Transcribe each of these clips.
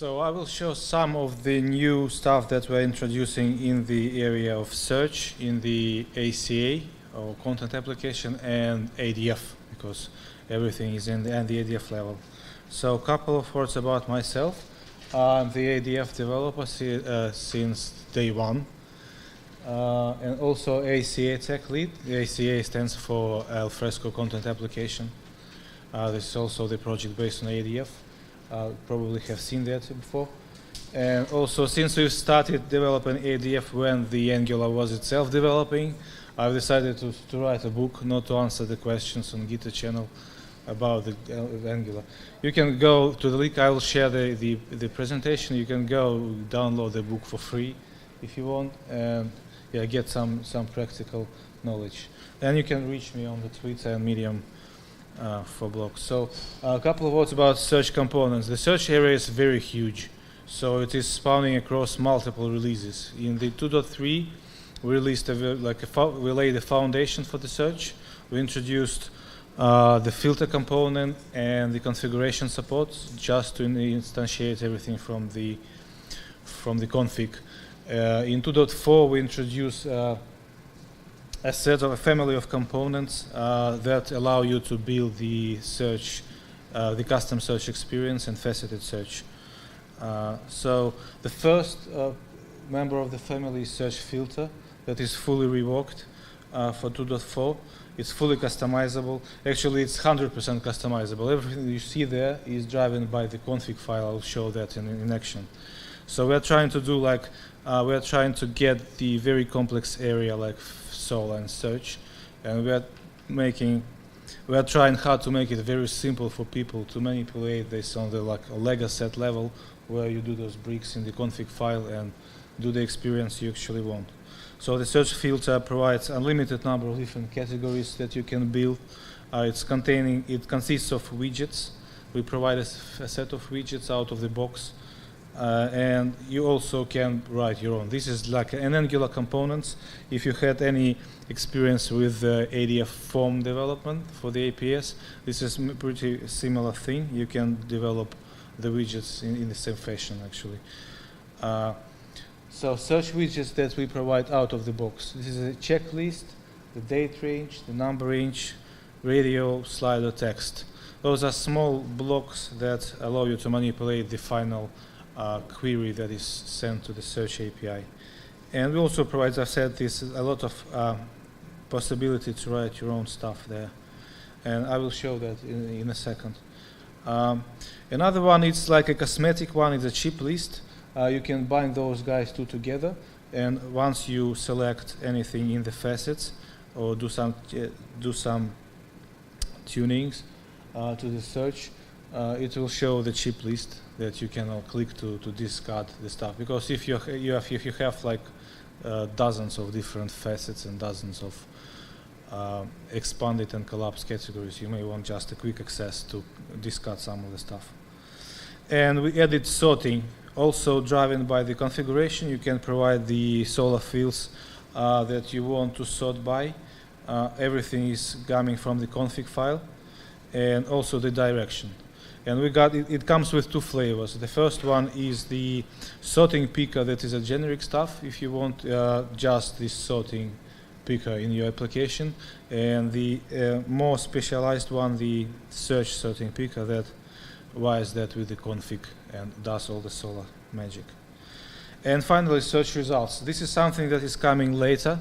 So I will show some of the new stuff that we're introducing in the area of search in the ACA or content application and ADF, because everything is in the ADF level. So a couple of words about myself. I'm the ADF developer since day one, and also ACA tech lead. The ACA stands for Alfresco content application. This is also the project based on ADF. Probably have seen that before. And also, since we've started developing ADF when the Angular was itself developing, I've decided to write a book, not to answer the questions on GitHub channel about the Angular. You can go to the link. I will share the presentation. You can go download the book for free if you want, and yeah, get some practical knowledge. And you can reach me on the Twitter and Medium for blogs. So a couple of words about search components. The search area is very huge, so it is spawning across multiple releases. In the 2.3, we released we laid the foundation for the search. We introduced the filter component and the configuration support, just to instantiate everything from the config. In 2.4, we introduced a set of a family of components that allow you to build the search, the custom search experience and faceted search. So the first member of the family is search filter that is fully revoked for 2.4. It's fully customizable. Actually, it's 100% customizable. Everything you see there is driven by the config file. I'll show that in action. So we're trying to do we're trying to get the very complex area like Sol and search, and we're trying hard to make it very simple for people to manipulate this on the a Lego set level, where you do those bricks in the config file and do the experience you actually want. So the search filter provides unlimited number of different categories that you can build. It consists of widgets. We provide a set of widgets out of the box. And you also can write your own. This is like an Angular components. If you had any experience with ADF form development for the APS, this is a pretty similar thing. You can develop the widgets in the same fashion, actually. So search widgets that we provide out of the box. This is a checklist, the date range, the number range, radio, slider, text. Those are small blocks that allow you to manipulate the final query that is sent to the search API. And we also provide, as I said, this a lot of possibility to write your own stuff there. And I will show that in a second. Another one is like a cosmetic one, is a chip list. You can bind those guys two together, and once you select anything in the facets or do some tunings to the search, it will show the chip list that you can click to discard the stuff. Because if you have like dozens of different facets and dozens of expanded and collapsed categories, you may want just a quick access to discard some of the stuff. And we added sorting, also driven by the configuration. You can provide the solar fields that you want to sort by. Everything is coming from the config file, and also the direction. And it comes with two flavors. The first one is the sorting picker, that is a generic stuff if you want just this sorting picker in your application. And the more specialized one, the search sorting picker, that wires that with the config and does all the solar magic. And finally, search results. This is something that is coming later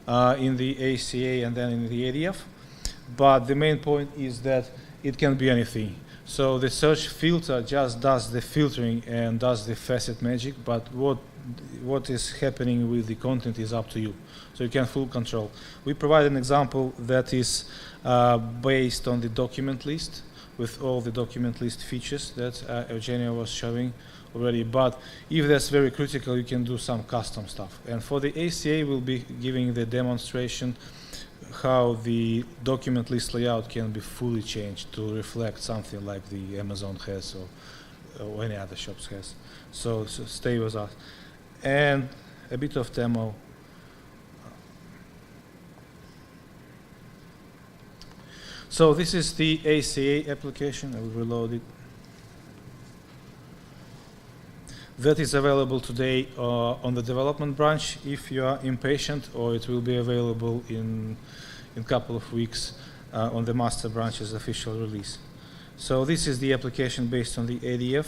in the ACA and then in the ADF. But the main point is that it can be anything. So the search filter just does the filtering and does the facet magic, but what is happening with the content is up to you. So you can full control. We provide an example that is based on the document list, with all the document list features that Eugenia was showing already. But if that's very critical, you can do some custom stuff. And for the ACA, we'll be giving the demonstration how the document list layout can be fully changed to reflect something like the Amazon has or any other shops has. So stay with us. And a bit of demo. So this is the ACA application. I will reload it. That is available today on the development branch if you are impatient, or it will be available in a couple of weeks on the master branch's official release. So this is the application based on the ADF.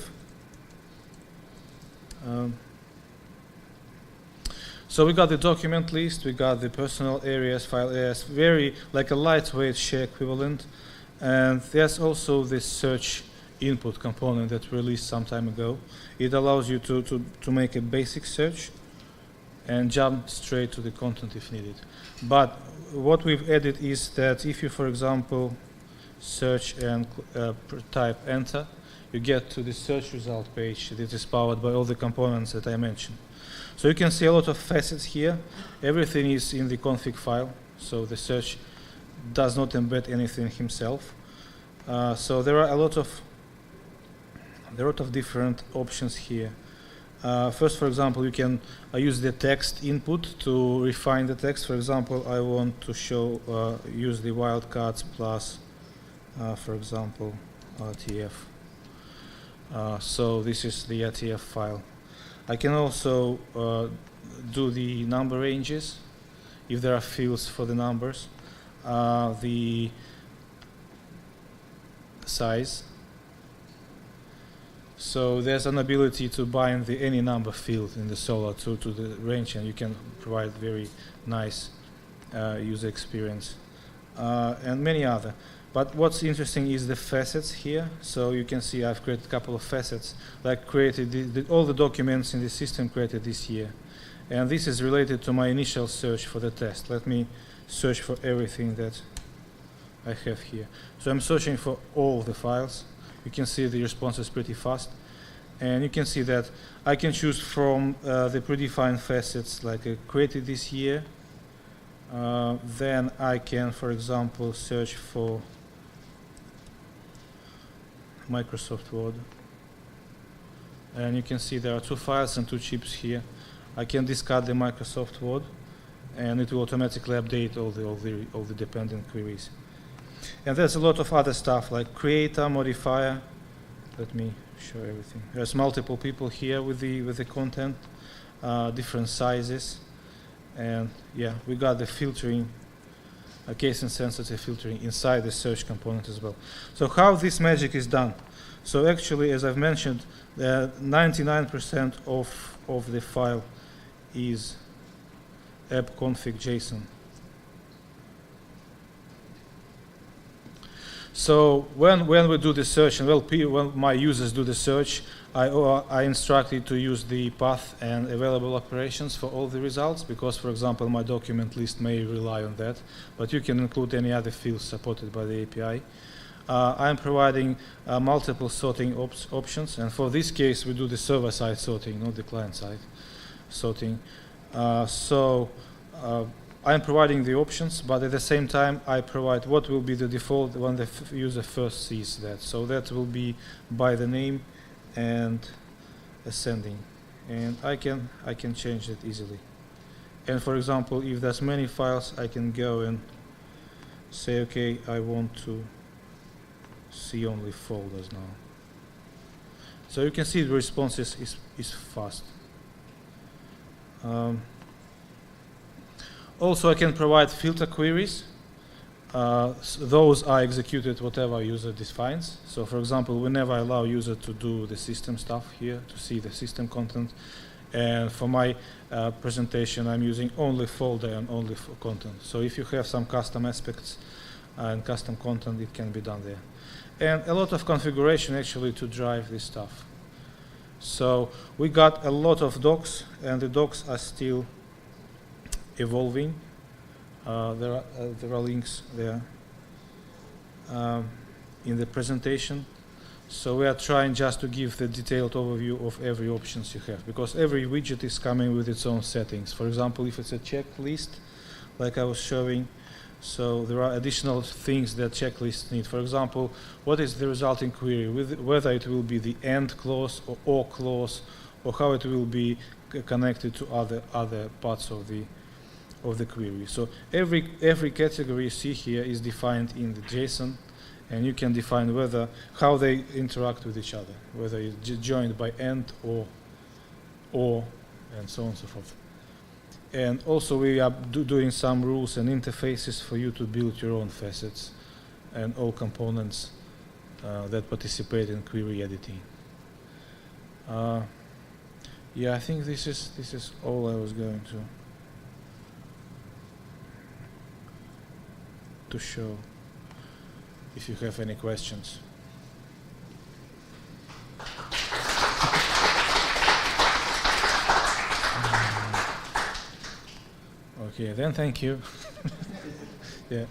So we got the document list, we got the personal areas, file areas, very like a lightweight share equivalent. And there's also this search input component that we released some time ago. It allows you to make a basic search and jump straight to the content if needed. But what we've added is that if you, for example, search and type enter, you get to the search result page that is powered by all the components that I mentioned. So you can see a lot of facets here. Everything is in the config file, so the search does not embed anything himself. So there are a lot of different options here. First, for example, you can use the text input to refine the text. For example, I want to use the wildcards plus, for example, RTF. So this is the RTF file. I can also do the number ranges if there are fields for the numbers, the size. So there's an ability to bind any number field in the Solr to the range, and you can provide very nice user experience and many other. But what's interesting is the facets here. So you can see I've created a couple of facets, like created all the documents in the system created this year. And this is related to my initial search for the test. Let me search for everything that I have here. So I'm searching for all the files. You can see the response is pretty fast. And you can see that I can choose from the predefined facets like I created this year. Then I can, for example, search for Microsoft Word. And you can see there are 2 files and 2 chips here. I can discard the Microsoft Word, and it will automatically update all the dependent queries. And there's a lot of other stuff like creator, modifier. Let me show everything. There's multiple people here with the content, different sizes, and yeah, we got the filtering, case insensitive filtering inside the search component as well. So how this magic is done? So actually, as I've mentioned, 99% of the file is app.config.json. So when we do the search, and when my users do the search, I instruct it to use the path and available operations for all the results, because, for example, my document list may rely on that, but you can include any other fields supported by the API. I'm providing multiple sorting options, and for this case, we do the server-side sorting, not the client-side sorting. I'm providing the options, but at the same time, I provide what will be the default when the user first sees that. So that will be by the name and ascending, and I can change that easily. And for example, if there's many files, I can go and say, okay, I want to see only folders now. So you can see the response is fast. Also, I can provide filter queries. Those are executed whatever user defines. So for example, we never allow user to do the system stuff here, to see the system content. And for my presentation, I'm using only folder and only content. So if you have some custom aspects and custom content, it can be done there. And a lot of configuration actually to drive this stuff. So we got a lot of docs, and the docs are still evolving. There are links there in the presentation. So we are trying just to give the detailed overview of every options you have, because every widget is coming with its own settings. For example, if it's a checklist, like I was showing, so there are additional things that checklists need. For example, what is the resulting query, whether it will be the AND clause or clause, or how it will be connected to other parts of the query. So every category you see here is defined in the JSON, and you can define how they interact with each other, whether it's joined by AND or or, and so on and so forth. And also we are doing some rules and interfaces for you to build your own facets and all components that participate in query editing. Yeah, I think this is all I was going to show. If you have any questions. Okay, then thank you. Yeah.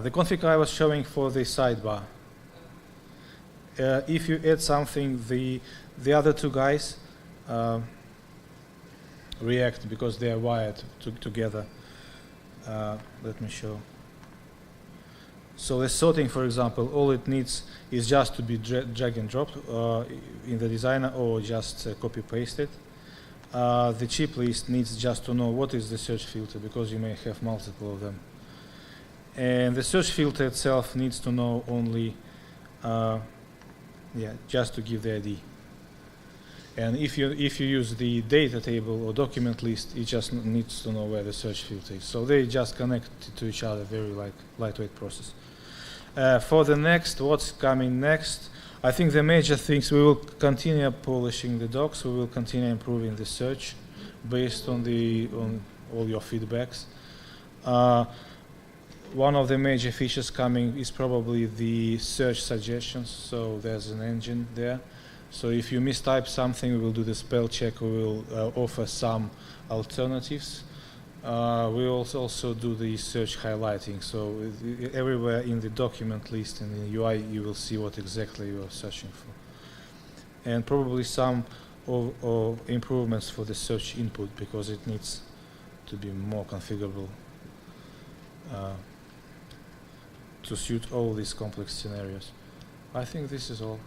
The config I was showing for the sidebar. If you add something, the other two guys react because they are wired together. Let me show. So the sorting, for example, all it needs is just to be drag and drop in the designer or just copy pasted. The chip list needs just to know what is the search filter because you may have multiple of them. And the search filter itself needs to know only, just to give the ID. And if you use the data table or document list, it just needs to know where the search filter is. So they just connect to each other, very lightweight process. For the next, what's coming next? I think the major things, we will continue polishing the docs. We will continue improving the search based on all your feedbacks. One of the major features coming is probably the search suggestions. So there's an engine there. So if you mistype something, we will do the spell check. We will offer some alternatives. We will also do the search highlighting. So everywhere in the document list and in the UI, you will see what exactly you are searching for. And probably some of improvements for the search input because it needs to be more configurable to suit all these complex scenarios. I think this is all.